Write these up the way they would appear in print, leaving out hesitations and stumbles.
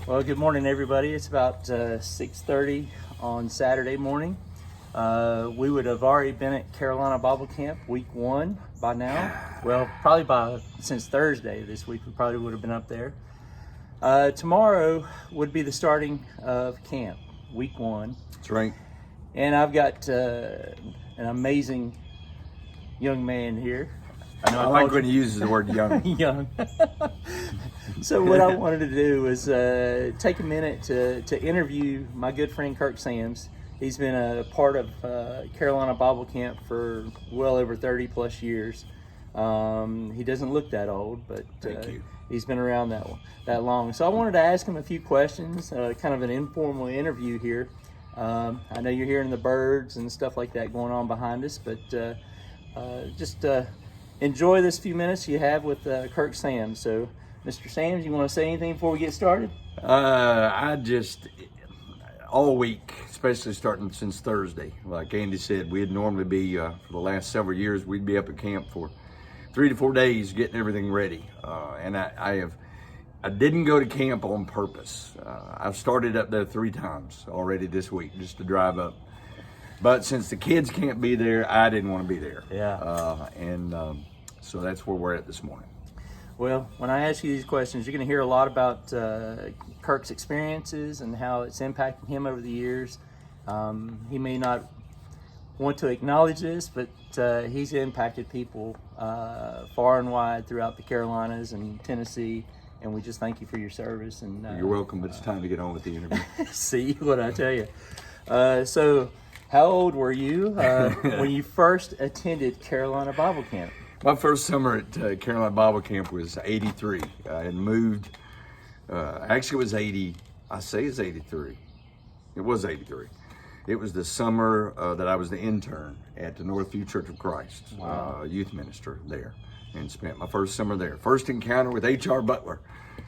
Well, good morning, everybody. It's about 6:30 on Saturday morning. We would have already been at Carolina Bible Camp week 1 by now. Well, probably since Thursday this week, we probably would have been up there. Tomorrow would be the starting of camp, week 1. That's right. And I've got an amazing young man here. I like when he uses the word young. Young. So what I wanted to do was take a minute to interview my good friend Kirk Sams. He's been a part of Carolina Bible Camp for well over 30 plus years. He doesn't look that old, but he's been around that long. So I wanted to ask him a few questions, kind of an informal interview here. I know you're hearing the birds and stuff like that going on behind us, but just enjoy this few minutes you have with Kirk Sams. So, Mr. Sams, you want to say anything before we get started? All week, especially starting since Thursday, like Andy said, we'd normally be, for the last several years, we'd be up at camp for 3 to 4 days getting everything ready. And I didn't go to camp on purpose. I've started up there 3 times already this week just to drive up. But since the kids can't be there, I didn't want to be there. Yeah. So that's where we're at this morning. Well, when I ask you these questions, you're going to hear a lot about Kirk's experiences and how it's impacted him over the years. He may not want to acknowledge this, but he's impacted people far and wide throughout the Carolinas and Tennessee, and we just thank you for your service. And You're welcome, but it's time to get on with the interview. See what I tell you. So, how old were you when you first attended Carolina Bible Camp? My first summer at Carolina Bible Camp was 83 and moved, actually it was 80, I say it's 83. It was 83. It was the summer that I was the intern at the Northview Church of Christ, youth minister there, and spent my first summer there. First encounter with H.R. Butler.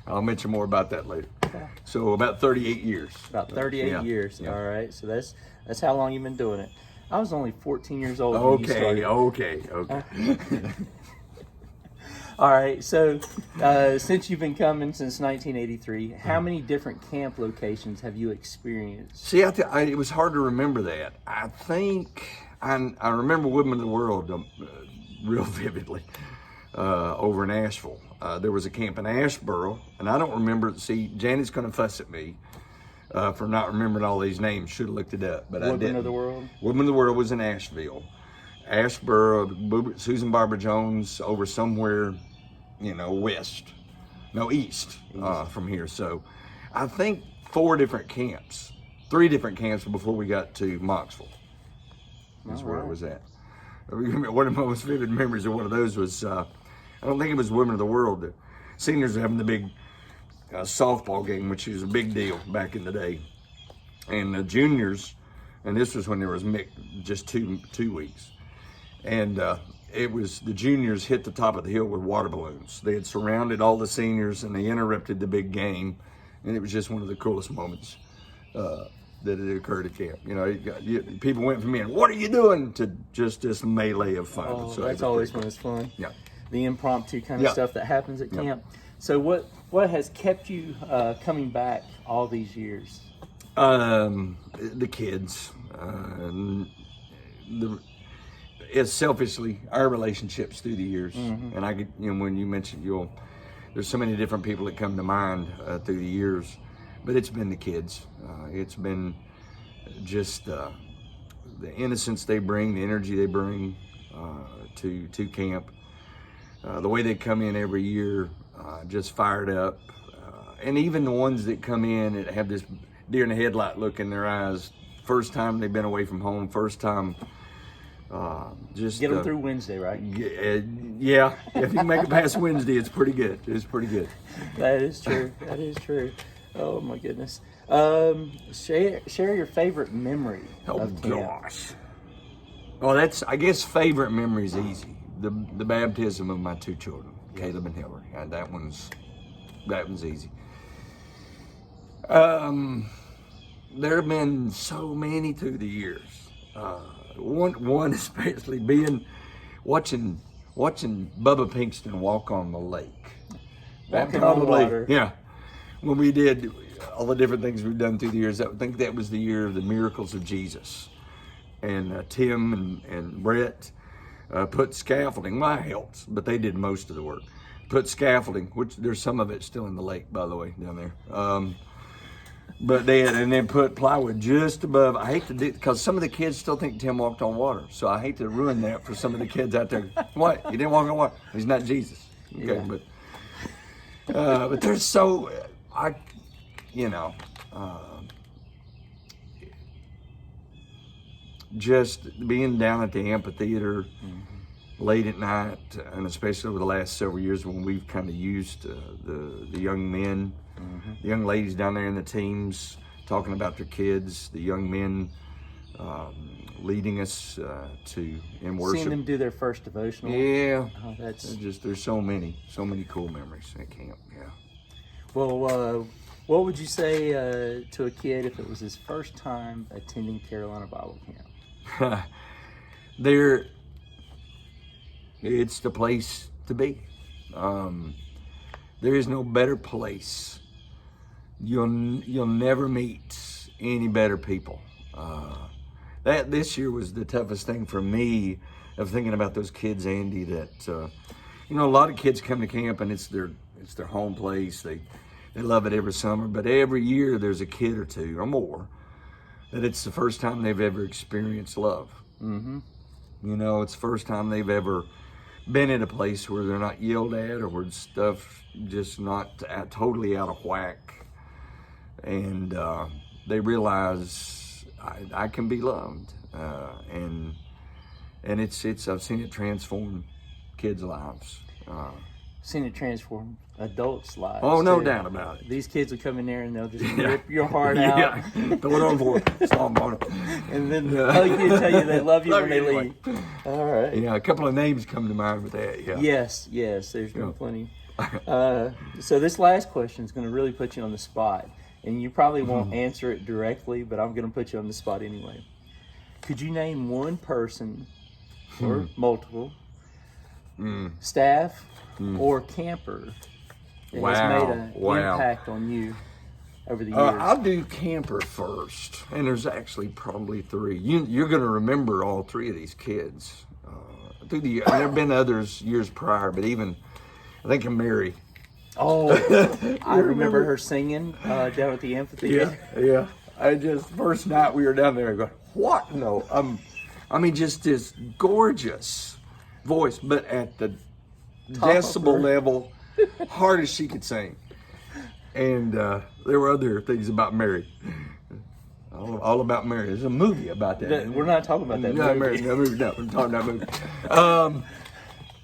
I'll mention more about that later. Okay. So about 38 years. About 38 years. Yeah. All right. So that's how long you've been doing it. I was only 14 years old when you started. Okay. All right. So since you've been coming since 1983, how many different camp locations have you experienced? See, it was hard to remember that. I think I remember Women of the World real vividly over in Asheville. There was a camp in Asheboro, and I don't remember. See, Janet's going to fuss at me for not remembering all these names. Should have looked it up, but I didn't. Women of the World? Women of the World was in Asheville. Asheboro, Susan Barbara Jones over somewhere, east from here. So I think 3 different camps before we got to Moxville. That's where it was at. One of my most vivid memories of one of those was, I don't think it was Women of the World. The seniors were having the big softball game, which was a big deal back in the day. And the juniors, and this was when there was just two weeks. And it was the juniors hit the top of the hill with water balloons. They had surrounded all the seniors and they interrupted the big game. And it was just one of the coolest moments that had occurred at camp. People went from being, "What are you doing?" to just this melee of fun. Oh, so that's always when it's fun. Yeah. The impromptu kind of stuff that happens at camp. So what has kept you coming back all these years? The kids. It's selfishly our relationships through the years, and when you mentioned there's so many different people that come to mind through the years, but it's been the kids. It's been just the innocence they bring, the energy they bring to camp, the way they come in every year, just fired up, and even the ones that come in and have this deer in the headlight look in their eyes, first time they've been away from home, first time. Just get them through Wednesday, right? Yeah. If you make it past Wednesday, it's pretty good. It's pretty good. That is true. Oh my goodness. Share your favorite memory of camp. Gosh. Well, I guess favorite memory is easy. The baptism of my 2 children, Caleb and Hillary. That one's easy. There have been so many through the years. One especially being watching Bubba Pinkston walk on the lake. Walking on the water. Yeah. When we did all the different things we've done through the years. I think that was the year of the miracles of Jesus. And Tim and Brett put scaffolding. Well, I helped, but they did most of the work. Put scaffolding, which there's some of it still in the lake, by the way, down there. But and then put plywood just above. I hate to do, because some of the kids still think Tim walked on water. So I hate to ruin that for some of the kids out there. What? You didn't walk on water? He's not Jesus. Okay, yeah. But there's so, just being down at the amphitheater late at night, and especially over the last several years when we've kind of used the young men, the young ladies down there in the teams talking about their kids, the young men leading us in worship. Seeing them do their first devotional. Yeah, that's there's so many cool memories at camp. Yeah. Well, what would you say to a kid if it was his first time attending Carolina Bible Camp? It's the place to be. There is no better place. You'll never meet any better people. That this year was the toughest thing for me, of thinking about those kids, Andy. That a lot of kids come to camp and it's their home place. They love it every summer, but every year there's a kid or two or more that it's the first time they've ever experienced love. Mm-hmm. It's the first time they've ever been in a place where they're not yelled at or where stuff just not totally out of whack, and they realize I can be loved, and it's I've seen it transform kids' lives. Seen it transform adults' lives. Oh, no too. doubt about it. These kids will come in there and they'll just rip your heart out. Yeah, throw it on for it. And then hug you and tell you they love you when they anyway. leave. All right. Yeah, a couple of names come to mind with that. Yeah. Yes, there's been plenty. So this last question is going to really put you on the spot. And you probably won't answer it directly, but I'm going to put you on the spot anyway. Could you name one person, or multiple, staff, or camper that has made an impact on you over the years? I'll do camper first, and there's actually probably three. You're going to remember all three of these kids. Through the year, there have been others years prior, but even I think of Mary. Oh, I remember her singing down at the amphitheater. Yeah. First night we were down there, I go, what? No, just this gorgeous voice, but at the decibel level, hardest she could sing. And there were other things about Mary. All about Mary. There's a movie about that. We're not talking about that movie. No, we're talking about movie.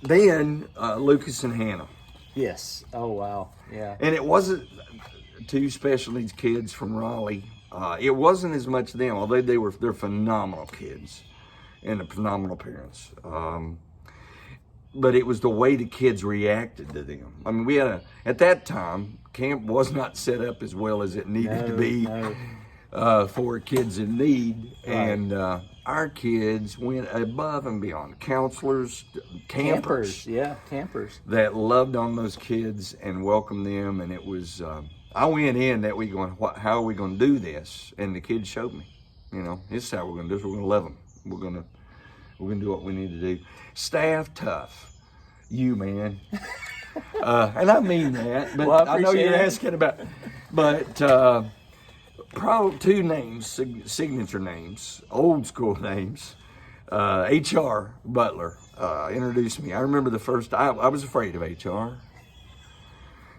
Then Lucas and Hannah. Yes. Oh, wow. Yeah. And it wasn't two special needs kids from Raleigh. It wasn't as much them, although they're phenomenal kids and phenomenal parents. But it was the way the kids reacted to them. I mean, we had at that time, camp was not set up as well as it needed to be for kids in need. Right. And our kids went above and beyond. Counselors, campers. Yeah, campers. That loved on those kids and welcomed them. And it was, I went in that week going, how are we going to do this? And the kids showed me, this is how we're going to do this. We're going to love them. We're going to do what we need to do. Staff, tough. You, man. And I mean that, but I know you're asking about, but probably two names, signature names, old school names. HR Butler introduced me. I remember the first, I was afraid of HR.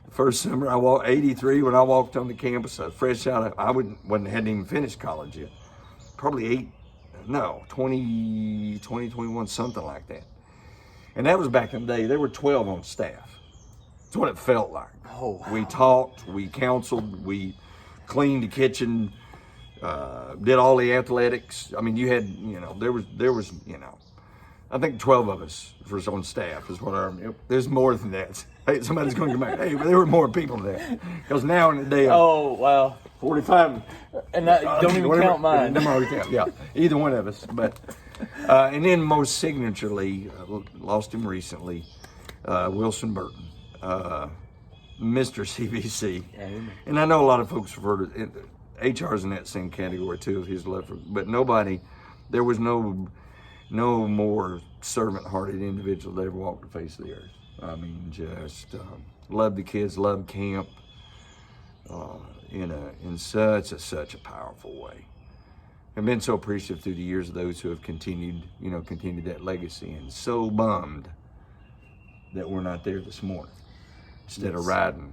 The first summer, 83, when I walked on the campus, fresh out of, hadn't even finished college yet. Probably 20, 21, something like that. And that was back in the day. There were 12 on staff. That's what it felt like. Oh, wow. We talked, we counseled, we cleaned the kitchen, did all the athletics. I mean, you had, there was, I think 12 of us was on staff is what I remember. There's more than that. Hey, somebody's going to come back. Hey, there were more people than that. Because now in the day, oh, wow. 45. And don't even count mine. Yeah, either one of us. But and then most signaturely, lost him recently, Wilson Burton. Mr. CBC. Amen. And I know a lot of folks refer to HR's in that same category too of his love for, but there was no more servant-hearted individual that ever walked the face of the earth. I mean, just loved the kids, loved camp in such a powerful way. I've been so appreciative through the years of those who have continued that legacy, and so bummed that we're not there this morning instead of riding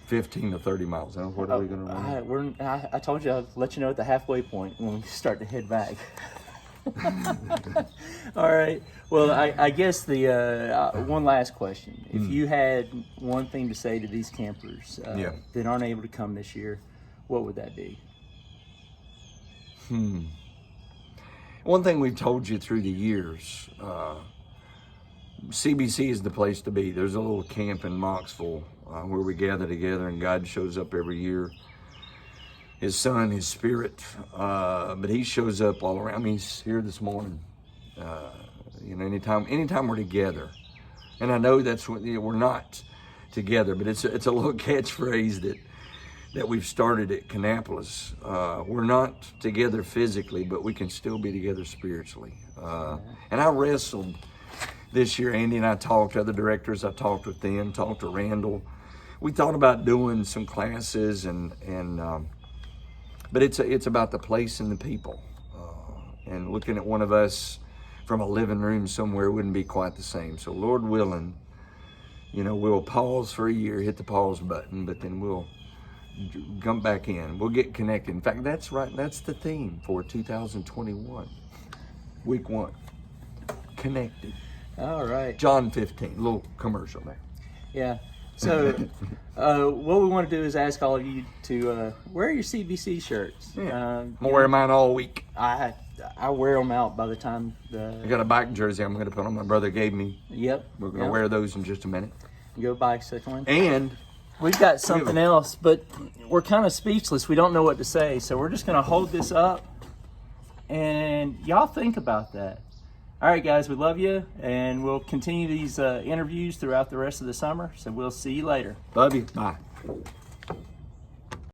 15 to 30 miles. Now, what are we going to run? I told you I'd let you know at the halfway point when we start to head back. All right. Well, I guess the one last question. If you had one thing to say to these campers that aren't able to come this year, what would that be? One thing we've told you through the years, CBC is the place to be. There's a little camp in Moxville where we gather together, and God shows up every year. His Son, His Spirit, but He shows up all around. I mean, He's here this morning. Anytime we're together, and I know that's what we're not together, but it's a little catchphrase that we've started at Kannapolis. We're not together physically, but we can still be together spiritually. And I wrestled this year. Andy and I talked, other directors, I talked with them, talked to Randall. We thought about doing some classes, but it's about the place and the people. And looking at one of us from a living room somewhere wouldn't be quite the same. So Lord willing, we'll pause for a year, hit the pause button, but then we'll come back in. We'll get connected. In fact, that's right. That's the theme for 2021, week 1. Connected. All right. John 15, a little commercial there. Yeah. So what we want to do is ask all of you to wear your CBC shirts. Yeah. I'm going to wear mine all week. I wear them out by the time I got a bike jersey I'm going to put on. My brother gave me. Yep. We're going to wear those in just a minute. Go bicycling. And we've got something else, but we're kind of speechless. We don't know what to say. So we're just going to hold this up, and y'all think about that. All right, guys, we love you, and we'll continue these interviews throughout the rest of the summer. So we'll see you later. Love you. Bye.